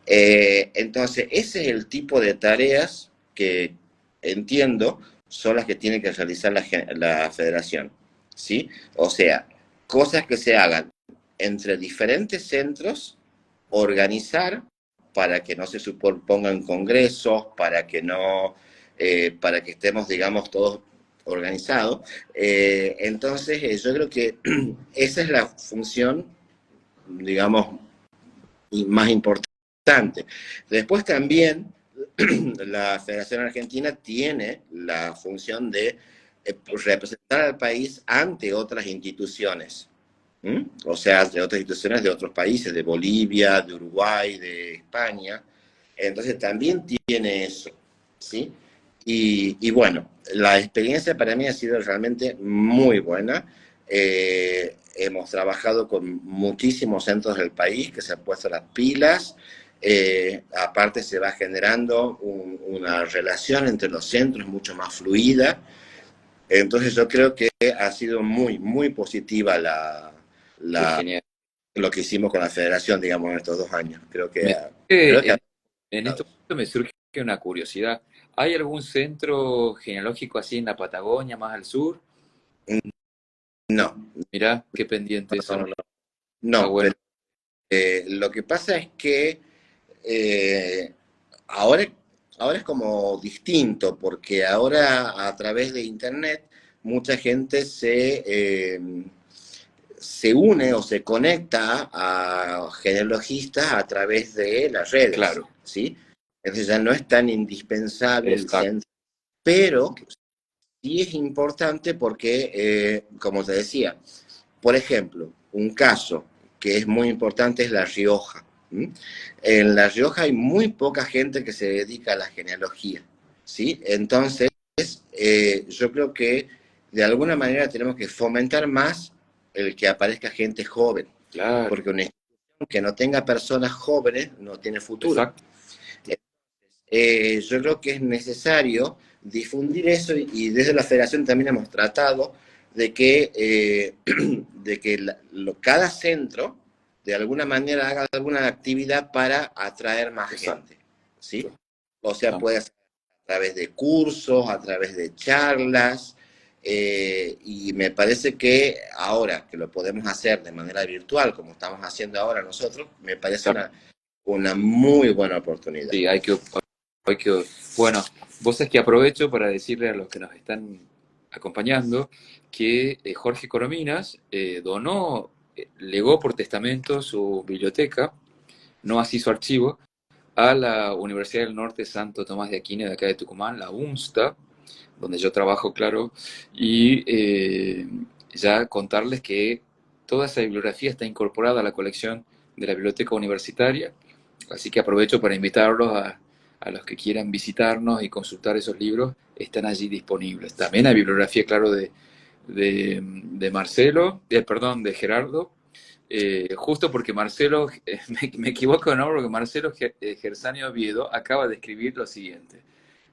Entonces, ese es el tipo de tareas que entiendo son las que tiene que realizar la federación, ¿sí? O sea, cosas que se hagan entre diferentes centros, organizar para que no se superpongan congresos, para que estemos, digamos, todos organizados. Entonces, yo creo que esa es la función, digamos, más importante. Después también la Federación Argentina tiene la función de representar al país ante otras instituciones. ¿Mm? O sea, de otras instituciones de otros países, de Bolivia, de Uruguay, de España. Entonces también tiene eso, ¿sí? Bueno, la experiencia para mí ha sido realmente muy buena. Hemos trabajado con muchísimos centros del país que se han puesto las pilas. Aparte se va generando una relación entre los centros mucho más fluida. Entonces yo creo que ha sido muy, muy positiva qué genial. lo que hicimos con la federación, digamos, en estos 2 años. Me, Creo que ha en este dado. momento me surge una curiosidad. ¿Hay algún centro genealógico así en la Patagonia, más al sur? No, Mirá, qué pendiente eso, no, ¿no? no, Está no, bueno. pero lo que pasa es que eh, ahora, ahora es como distinto, porque ahora a través de Internet mucha gente se une o se conecta a genealogistas a través de las redes, Claro, ¿sí? Entonces ya no es tan indispensable el exacto. centro, pero sí es importante porque, como te decía, por ejemplo, un caso que es muy importante es La Rioja. ¿M? En La Rioja hay muy poca gente que se dedica a la genealogía, ¿sí? Entonces, yo creo que de alguna manera tenemos que fomentar más el que aparezca gente joven, Claro, porque una institución que no tenga personas jóvenes no tiene futuro. exacto. Yo creo que es necesario difundir eso y desde la federación también hemos tratado de que cada centro de alguna manera haga alguna actividad para atraer más Exacto. gente, ¿sí? O sea, Estamos- puede ser a través de cursos, a través de charlas, y me parece que ahora que lo podemos hacer de manera virtual, como estamos haciendo ahora nosotros, me parece exacto. una muy buena oportunidad. Sí, hay que... Bueno, vos es que aprovecho para decirle a los que nos están acompañando que Jorge Corominas donó, legó por testamento su biblioteca, no así su archivo, a la Universidad del Norte Santo Tomás de Aquino de acá de Tucumán, la UNSTA, donde yo trabajo, claro, y ya contarles que toda esa bibliografía está incorporada a la colección de la Biblioteca Universitaria Así que aprovecho para invitarlos a los que quieran visitarnos y consultar esos libros, están allí disponibles. También hay bibliografía, claro, de Marcelo, perdón, de Gerardo, justo porque Marcelo, me equivoco, ¿no? Porque Marcelo Gersani Oviedo acaba de escribir lo siguiente: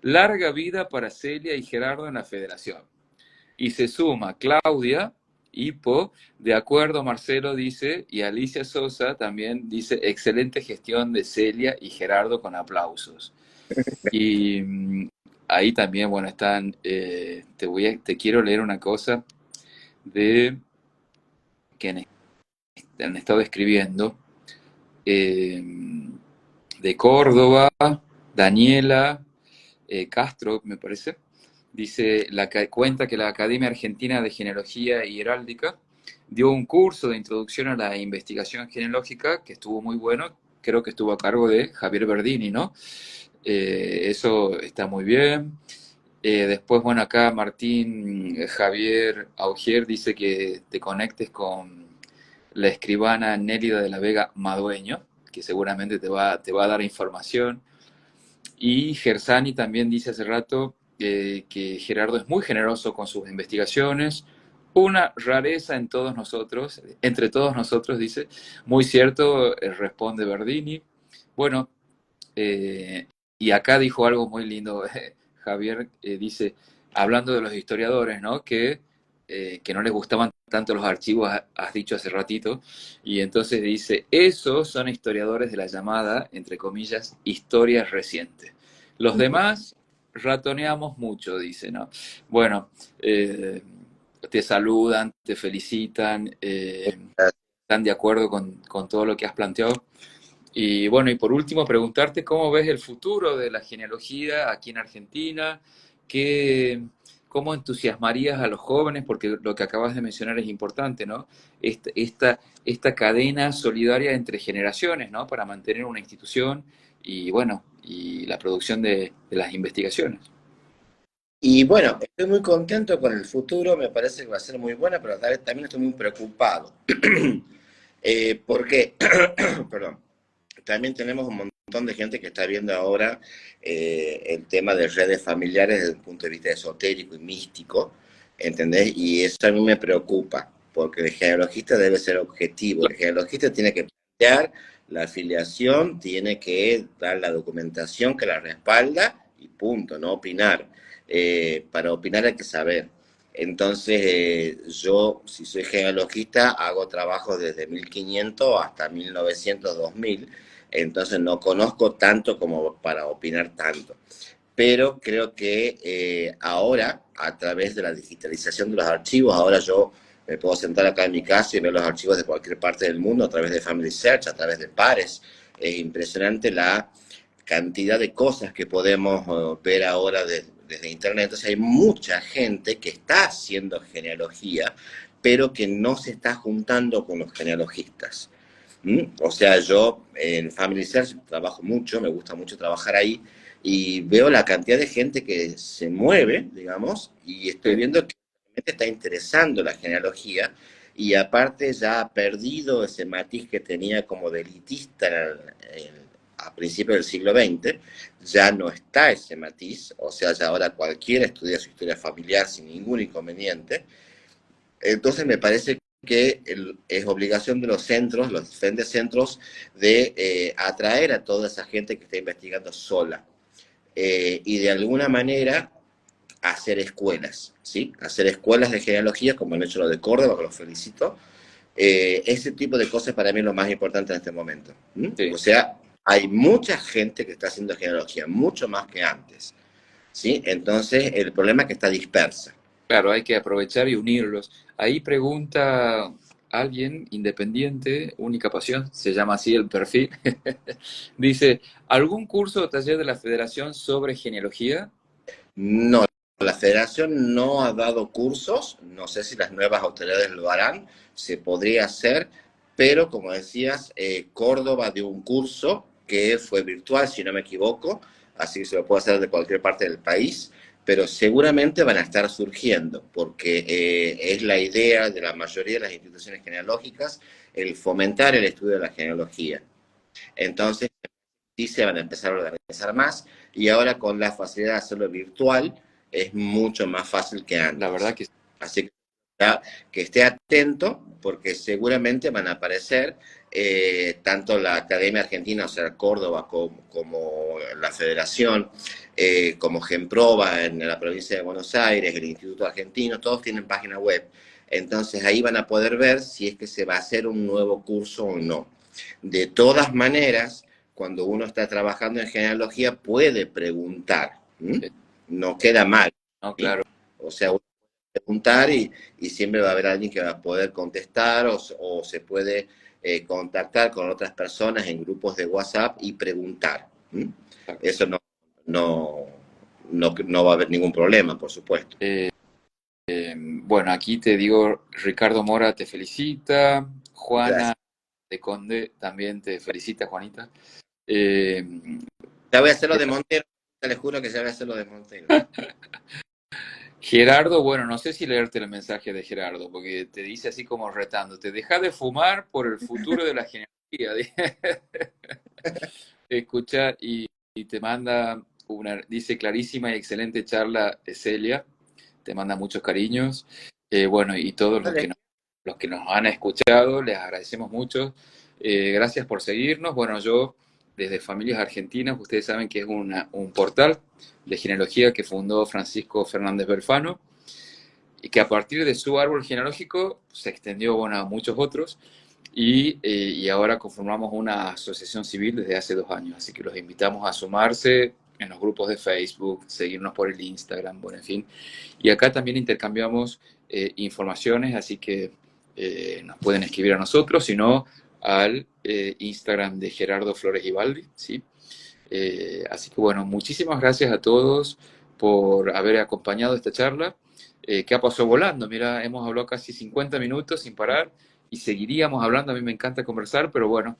larga vida para Celia y Gerardo en la Federación. Y se suma Claudia Hipo, de acuerdo, Marcelo dice, y Alicia Sosa también dice, excelente gestión de Celia y Gerardo con aplausos. Y ahí también, bueno, están, te quiero leer una cosa de que han estado escribiendo, eh, de Córdoba, Daniela Castro, me parece, dice, cuenta que la Academia Argentina de Genealogía y Heráldica dio un curso de introducción a la investigación genealógica que estuvo muy bueno, creo que estuvo a cargo de Javier Verdini, ¿no? Eso está muy bien. Después, bueno, acá Martín Javier Augier dice que te conectes con la escribana Nélida de la Vega Madueño, que seguramente te va a dar información. Y Gersani también dice hace rato que Gerardo es muy generoso con sus investigaciones, una rareza en todos nosotros, entre todos nosotros, dice, muy cierto, responde Verdini. Bueno, eh, y acá dijo algo muy lindo, Javier, dice, hablando de los historiadores, ¿no? Que no les gustaban tanto los archivos, has dicho hace ratito, y entonces dice, esos son historiadores de la llamada, entre comillas, historia reciente. Los demás ratoneamos mucho, dice, ¿no? Bueno, te saludan, te felicitan, están de acuerdo con todo lo que has planteado. Y bueno, y por último, preguntarte cómo ves el futuro de la genealogía aquí en Argentina, qué, cómo entusiasmarías a los jóvenes, porque lo que acabas de mencionar es importante, ¿no? Esta cadena solidaria entre generaciones, ¿no? Para mantener una institución y bueno, y la producción de las investigaciones. Y bueno, estoy muy contento con el futuro, me parece que va a ser muy buena, pero también estoy muy preocupado. Porque, perdón, también tenemos un montón de gente que está viendo ahora el tema de redes familiares desde un punto de vista esotérico y místico, ¿entendés? Y eso a mí me preocupa, porque el genealogista debe ser objetivo, el genealogista tiene que plantear la afiliación, tiene que dar la documentación que la respalda y punto, no opinar. Para opinar hay que saber. Entonces, yo, si soy genealogista, hago trabajos desde 1500 hasta 1900, 2000, entonces no conozco tanto como para opinar tanto. Pero creo que ahora, a través de la digitalización de los archivos, ahora yo me puedo sentar acá en mi casa y ver los archivos de cualquier parte del mundo a través de Family Search, a través de pares. Es impresionante la cantidad de cosas que podemos ver ahora desde Internet. Entonces hay mucha gente que está haciendo genealogía, pero que no se está juntando con los genealogistas. O sea, yo en Family Search trabajo mucho, me gusta mucho trabajar ahí, y veo la cantidad de gente que se mueve, digamos, y estoy Sí, viendo que realmente está interesando la genealogía, y aparte ya ha perdido ese matiz que tenía como de elitista a principios del siglo XX, ya no está ese matiz, o sea, ya ahora cualquiera estudia su historia familiar sin ningún inconveniente. Entonces me parece que es obligación de los centros, los diferentes centros, de atraer a toda esa gente que está investigando sola, y de alguna manera hacer escuelas, ¿sí? Hacer escuelas de genealogía, como han hecho lo de Córdoba, que los felicito. Ese tipo de cosas para mí es lo más importante en este momento. O sí. sea, hay mucha gente que está haciendo genealogía, mucho más que antes, ¿sí? Entonces, el problema es que está dispersa. Claro, hay que aprovechar y unirlos. Ahí pregunta alguien independiente, única pasión, se llama así el perfil. Dice, ¿algún curso o taller de la Federación sobre genealogía? No, la federación no ha dado cursos, no sé si las nuevas autoridades lo harán, se podría hacer, pero como decías, Córdoba dio un curso que fue virtual, si no me equivoco, así que se lo puede hacer de cualquier parte del país, pero seguramente van a estar surgiendo, porque es la idea de la mayoría de las instituciones genealógicas el fomentar el estudio de la genealogía. Entonces, sí se van a empezar a organizar más, y ahora con la facilidad de hacerlo virtual es mucho más fácil que La verdad antes. que Así que, que esté atento, porque seguramente van a aparecer tanto la Academia Argentina, o sea, Córdoba, como la Federación, como Genproba en la provincia de Buenos Aires, el Instituto Argentino, todos tienen página web. Entonces ahí van a poder ver si es que se va a hacer un nuevo curso o no. De todas maneras, cuando uno está trabajando en genealogía, puede preguntar. ¿M? No queda mal. no, ¿Sí? claro. O sea, uno puede preguntar y siempre va a haber alguien que va a poder contestar o se puede contactar con otras personas en grupos de WhatsApp y preguntar. ¿M? Eso no, no va a haber ningún problema, por supuesto. Bueno, aquí te digo, Ricardo Mora te felicita, Juana Gracias. de Conde también te felicita, Juanita. Eh, Ya voy a hacerlo de Montero, les juro que ya voy a hacerlo de Montero. Gerardo, bueno, no sé si leerte el mensaje de Gerardo, porque te dice así como retándote, deja de fumar por el futuro de la genealogía. Escuchar y te manda una, dice clarísima y excelente charla, Celia, te manda muchos cariños. Bueno, y todos Vale. los que nos han escuchado, les agradecemos mucho. Gracias por seguirnos. Bueno, yo desde Familias Argentinas, ustedes saben que es un portal de genealogía que fundó Francisco Fernández Belfano y que a partir de su árbol genealógico se extendió, bueno, a muchos otros y ahora conformamos una asociación civil desde hace 2 años, así que los invitamos a sumarse en los grupos de Facebook, seguirnos por el Instagram, bueno, en fin. Y acá también intercambiamos informaciones, así que nos pueden escribir a nosotros, sino al Instagram de Gerardo Flores Ibaldi, ¿sí? Así que bueno, muchísimas gracias a todos por haber acompañado esta charla, que ha pasado volando. Mira, hemos hablado casi 50 minutos sin parar y seguiríamos hablando. A mí me encanta conversar, pero bueno,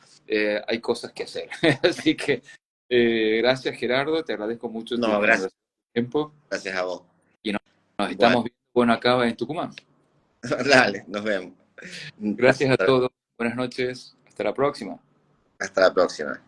hay cosas que hacer. Así que gracias Gerardo, te agradezco mucho tu No, gracias, generoso tiempo gracias a vos. y nos Bueno, estamos viendo, bueno, acá en Tucumán. dale, nos vemos. Gracias a todos, buenas noches, hasta la próxima. Hasta la próxima.